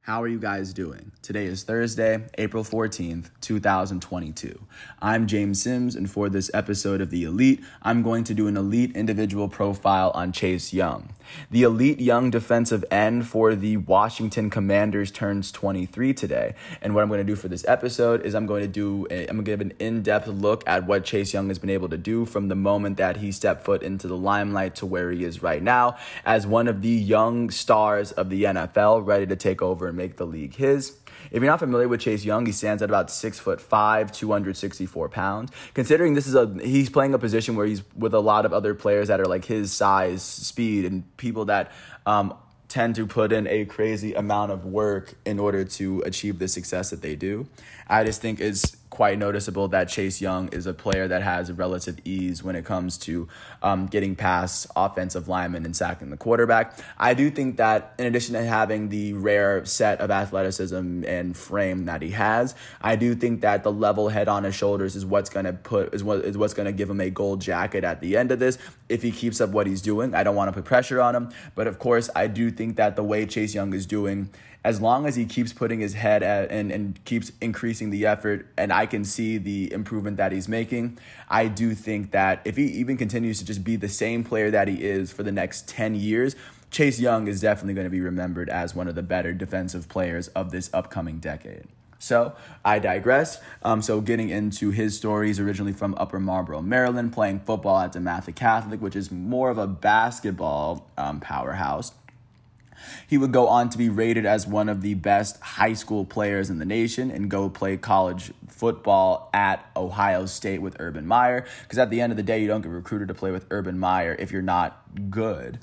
How are you guys doing? Today is Thursday, April 14th, 2022. I'm James Sims, and for this episode of The Elite, I'm going to do an elite individual profile on Chase Young. The elite young defensive end for the Washington Commanders turns 23 today, and what I'm going to do for this episode is I'm going to give an in-depth look at what Chase Young has been able to do from the moment that he stepped foot into the limelight to where he is right now as one of the young stars of the NFL, ready to take over and make the league his. If you're not familiar with Chase Young, he stands at about 6'5", 264 pounds. Considering he's playing a position where he's with a lot of other players that are like his size, speed, and people that tend to put in a crazy amount of work in order to achieve the success that they do. I just think it's quite noticeable that Chase Young is a player that has relative ease when it comes to getting past offensive linemen and sacking the quarterback. I do think that in addition to having the rare set of athleticism and frame that he has, I do think that the level head on his shoulders is what's going to give him a gold jacket at the end of this if he keeps up what he's doing. I don't want to put pressure on him, but of course I do think that the way Chase Young is doing, as long as he keeps putting his head and keeps increasing the effort, and I can see the improvement that he's making, I do think that if he even continues to just be the same player that he is for the next 10 years, Chase Young is definitely going to be remembered as one of the better defensive players of this upcoming decade. So I digress. So getting into his story, he's originally from Upper Marlboro, Maryland, playing football at DeMatha Catholic, which is more of a basketball powerhouse. He would go on to be rated as one of the best high school players in the nation and go play college football at Ohio State with Urban Meyer, because at the end of the day, you don't get recruited to play with Urban Meyer if you're not good.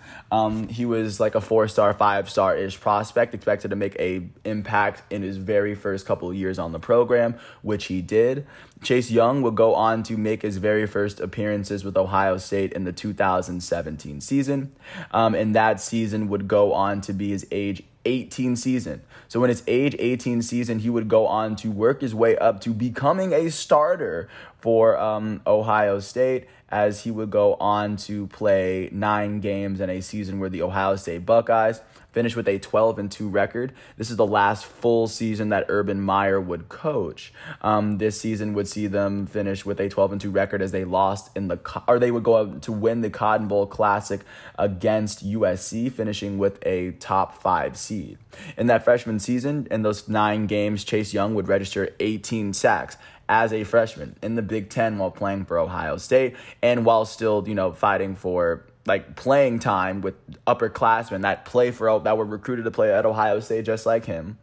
He was like a 4-star, 5-star-ish prospect, expected to make a impact in his very first couple of years on the program, which he did. Chase Young would go on to make his very first appearances with Ohio State in the 2017 season. And that season would go on to be his age 18 season. So in his age 18 season, he would go on to work his way up to becoming a starter for Ohio State, as he would go on to play 9 games in a season where the Ohio State Buckeyes finished with a 12-2 record. This is the last full season that Urban Meyer would coach. This season would see them finish with a 12-2 record as they they would go up to win the Cotton Bowl Classic against USC, finishing with a top 5 seed. In that freshman season, in those 9 games, Chase Young would register 18 sacks as a freshman in the Big Ten while playing for Ohio State, and while still, fighting for playing time with upperclassmen that were recruited to play at Ohio State just like him.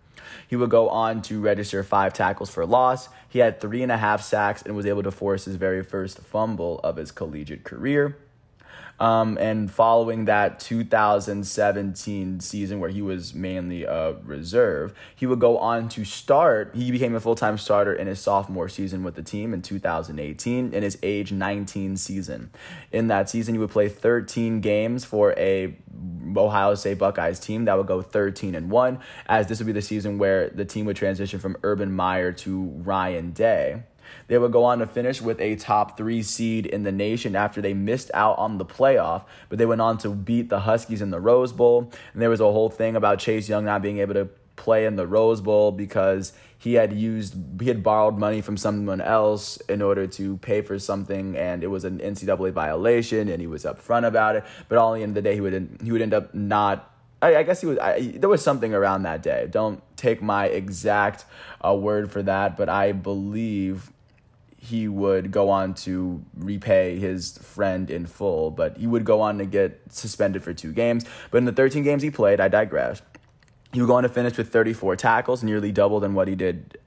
He would go on to register 5 tackles for loss. He had 3.5 sacks and was able to force his very first fumble of his collegiate career. And following that 2017 season where he was mainly a reserve, he would go on to start. He became a full-time starter in his sophomore season with the team in 2018 in his age 19 season. In that season, he would play 13 games for a Ohio State Buckeyes team that would go 13-1, as this would be the season where the team would transition from Urban Meyer to Ryan Day. They would go on to finish with a top 3 seed in the nation after they missed out on the playoff, but they went on to beat the Huskies in the Rose Bowl. And there was a whole thing about Chase Young not being able to play in the Rose Bowl because he had borrowed money from someone else in order to pay for something, and it was an NCAA violation, and he was upfront about it. But all in the end of the day, he would end up not. I guess there was something around that day. Don't take my exact word for that, but I believe he would go on to repay his friend in full, but he would go on to get suspended for 2 games. But in the 13 games he played, I digress, he would go on to finish with 34 tackles, nearly double than what he did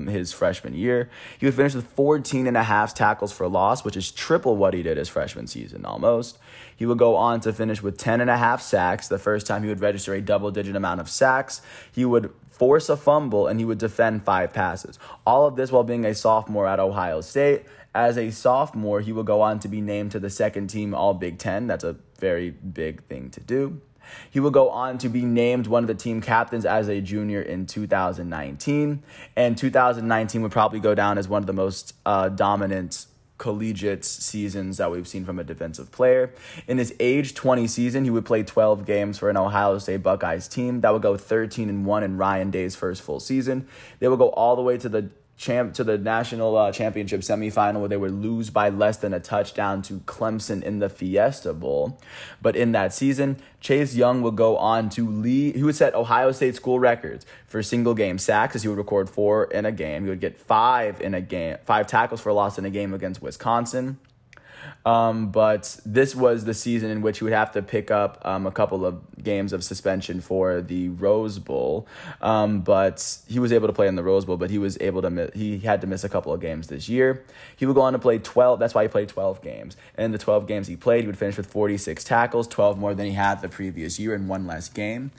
his freshman year. He would finish with 14.5 tackles for loss, which is triple what he did his freshman season almost. He would go on to finish with 10.5 sacks, the first time he would register a double-digit amount of sacks. He would force a fumble, and he would defend 5 passes. All of this while being a sophomore at Ohio State. As a sophomore, he would go on to be named to the second team All-Big Ten. That's a very big thing to do. He would go on to be named one of the team captains as a junior in 2019. And 2019 would probably go down as one of the most dominant collegiate seasons that we've seen from a defensive player. In his age 20 season, he would play 12 games for an Ohio State Buckeyes team. That would go 13-1 in Ryan Day's first full season. They would go all the way to the national championship semifinal, where they would lose by less than a touchdown to Clemson in the Fiesta Bowl. But in that season, Chase Young would go on to lead. He would set Ohio State school records for single game sacks, as he would record 4 in a game. He would get 5 in a game, 5 tackles for loss in a game against Wisconsin. But this was the season in which he would have to pick up a couple of games of suspension for the Rose Bowl. But he was able to play in the Rose Bowl, but he had to miss a couple of games this year. He would go on to play 12. That's why he played 12 games. And in the 12 games he played, he would finish with 46 tackles, 12 more than he had the previous year in one less game,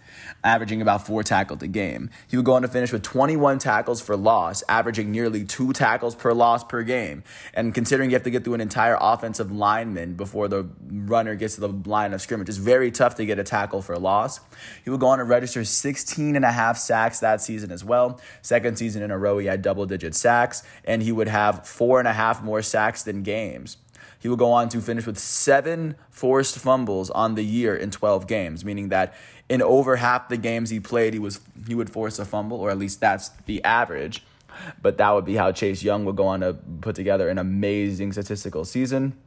averaging about 4 tackles a game. He would go on to finish with 21 tackles for loss, averaging nearly 2 tackles per loss per game. And considering you have to get through an entire offensive lineman before the runner gets to the line of scrimmage, it's very tough to get a tackle for loss. He would go on to register 16.5 sacks that season as well. Second season in a row, he had double-digit sacks, and he would have 4.5 more sacks than games. He would go on to finish with 7 forced fumbles on the year in 12 games, meaning that in over half the games he played, he would force a fumble, or at least that's the average. But that would be how Chase Young would go on to put together an amazing statistical season.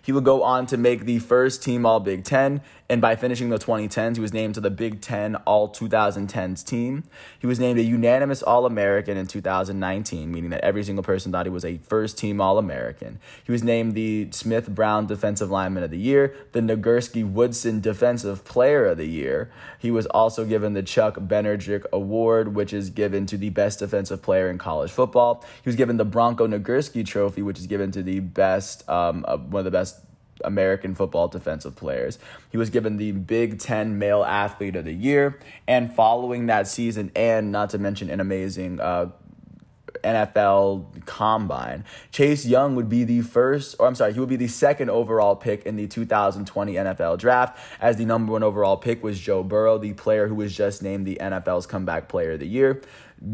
He would go on to make the first team All-Big Ten, and by finishing the 2010s, he was named to the Big Ten All-2010s team. He was named a unanimous All-American in 2019, meaning that every single person thought he was a first-team All-American. He was named the Smith-Brown Defensive Lineman of the Year, the Nagurski-Woodson Defensive Player of the Year. He was also given the Chuck Benedrick Award, which is given to the best defensive player in college football. He was given the Bronco Nagurski Trophy, which is given to the best, one of the best American football defensive players. He was given the Big Ten Male Athlete of the Year, and following that season, and not to mention an amazing NFL Combine, Chase Young would be he would be the second overall pick in the 2020 NFL Draft, as the number 1 overall pick was Joe Burrow, the player who was just named the NFL's Comeback Player of the Year.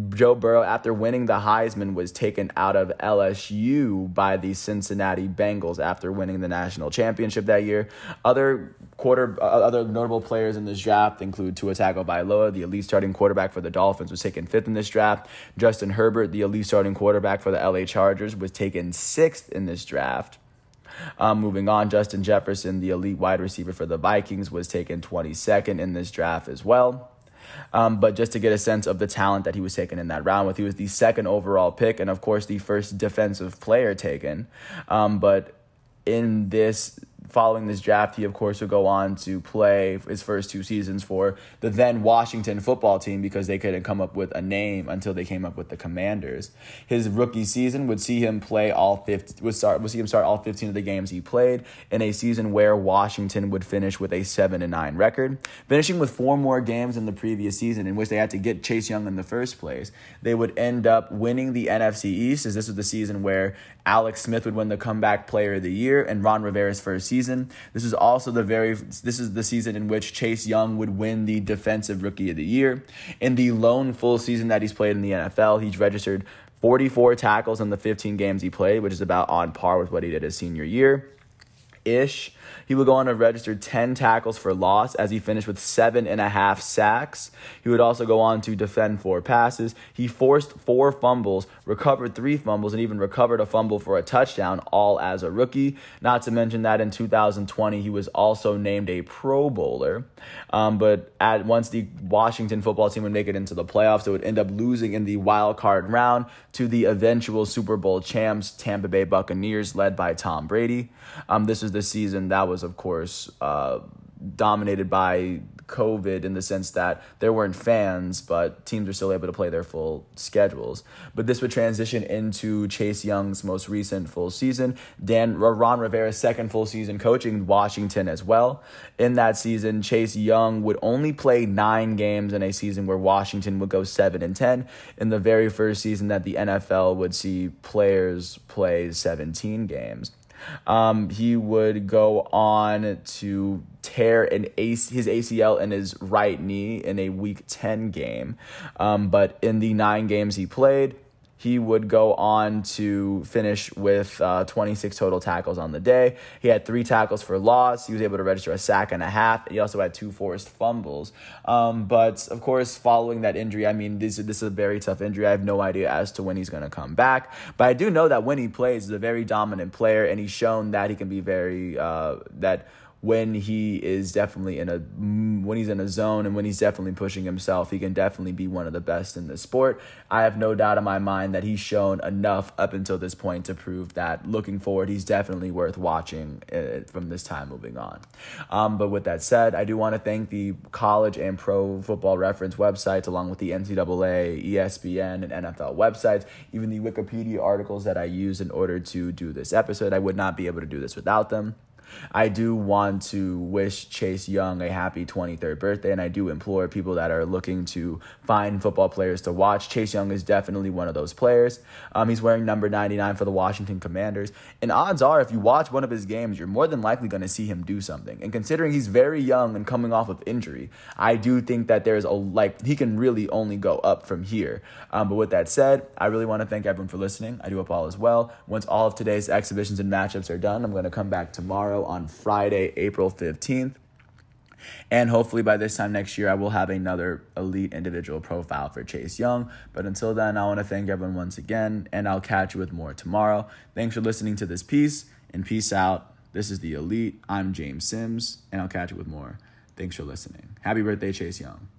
Joe Burrow, after winning the Heisman, was taken out of LSU by the Cincinnati Bengals after winning the national championship that year. Other notable players in this draft include Tua Tagovailoa, the elite starting quarterback for the Dolphins, was taken 5th in this draft. Justin Herbert, the elite starting quarterback for the LA Chargers, was taken 6th in this draft. Moving on, Justin Jefferson, the elite wide receiver for the Vikings, was taken 22nd in this draft as well. But just to get a sense of the talent that he was taken in that round with, he was the 2nd overall pick and, of course, the first defensive player taken. But following this draft, he, of course, would go on to play his first 2 seasons for the then Washington football team, because they couldn't come up with a name until they came up with the Commanders. His rookie season would see him start all 15 of the games he played in a season where Washington would finish with a 7-9 record. Finishing with 4 more games in the previous season, in which they had to get Chase Young in the first place, they would end up winning the NFC East, as this was the season where Alex Smith would win the Comeback Player of the Year and Ron Rivera's first season. This is the season in which Chase Young would win the Defensive Rookie of the Year. In the lone full season that he's played in the NFL, he's registered 44 tackles in the 15 games he played, which is about on par with what he did his senior year-ish. He would go on to register 10 tackles for loss, as he finished with 7.5 sacks. He would also go on to defend 4 passes. He forced 4 fumbles, recovered 3 fumbles, and even recovered a fumble for a touchdown, all as a rookie. Not to mention that in 2020, he was also named a Pro Bowler. But once the Washington football team would make it into the playoffs, it would end up losing in the wild card round to the eventual Super Bowl champs, Tampa Bay Buccaneers, led by Tom Brady. This was the season that was, of course, dominated by COVID, in the sense that there weren't fans, but teams were still able to play their full schedules. But this would transition into Chase Young's most recent full season, Ron Rivera's second full season coaching Washington as well. In that season, Chase Young would only play 9 games in a season where Washington would go 7-10. In the very first season that the NFL would see players play 17 games. He would go on to tear his ACL in his right knee in a Week 10 game. But in the 9 games he played, he would go on to finish with 26 total tackles on the day. He had 3 tackles for loss. He was able to register a sack and a half. He also had 2 forced fumbles. But, of course, following that injury, I mean, this is a very tough injury. I have no idea as to when he's going to come back. But I do know that when he plays, he's a very dominant player, and he's shown that he can be very when he is definitely when he's in a zone and when he's definitely pushing himself, he can definitely be one of the best in the sport. I have no doubt in my mind that he's shown enough up until this point to prove that looking forward, he's definitely worth watching from this time moving on. But with that said, I do want to thank the college and pro football reference websites, along with the NCAA, ESPN, and NFL websites, even the Wikipedia articles that I use in order to do this episode. I would not be able to do this without them. I do want to wish Chase Young a happy 23rd birthday, and I do implore people that are looking to find football players to watch. Chase Young is definitely one of those players. He's wearing number 99 for the Washington Commanders, and odds are if you watch one of his games, you're more than likely going to see him do something. And considering he's very young and coming off of injury, I do think that he can really only go up from here. But with that said, I really want to thank everyone for listening. I do hope all is well. Once all of today's exhibitions and matchups are done, I'm going to come back tomorrow on Friday, April 15th. And hopefully by this time next year, I will have another elite individual profile for Chase Young. But until then, I want to thank everyone once again, and I'll catch you with more tomorrow. Thanks for listening to this piece, and peace out. This is The Elite. I'm James Sims, and I'll catch you with more. Thanks for listening. Happy birthday, Chase Young.